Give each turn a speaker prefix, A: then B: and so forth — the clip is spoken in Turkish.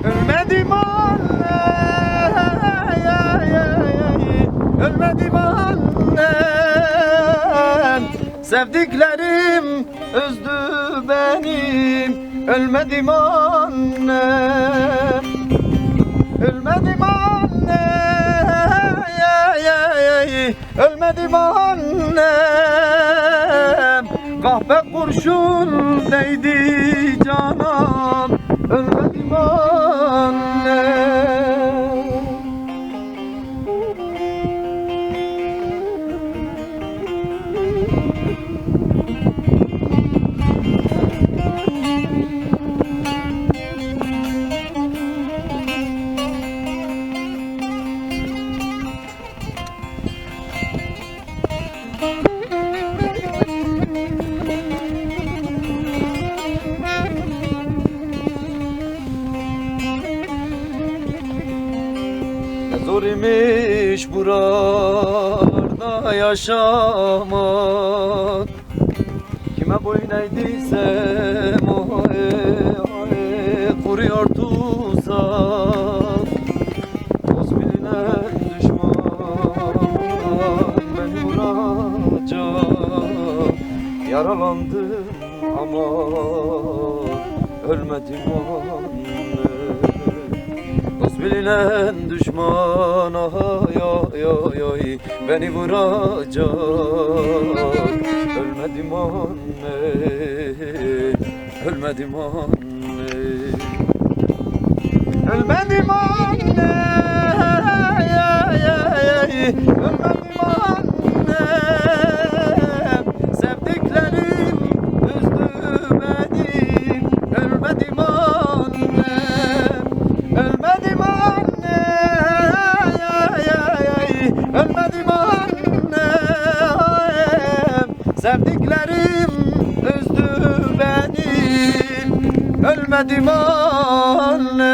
A: Ölmedim anne, ölmedim annem. Sevdiklerim üzdü benim. Ölmedim annem, ölmedim anne, ölmedim annem. Kahpe kurşun değdi canım. Ölmedim annem. Ne zor imiş buralarda yaşamak. Kime boyun eğdiysem o kuruyor tuzak. Dost bilinen düşman beni vuracak. Yaralandım ama ölmedim anne. Dost bilinen düşman ay ay ay ay beni vuracak. Ölmedim anne, ölmedim anne. Ölmedim anne, ölmedim anne. Sevdiklerim üzdü beni. Ölmedim anne, ölmedim anne, ölmedim anne. Sevdiklerim üzdü beni. Ölmedim anne.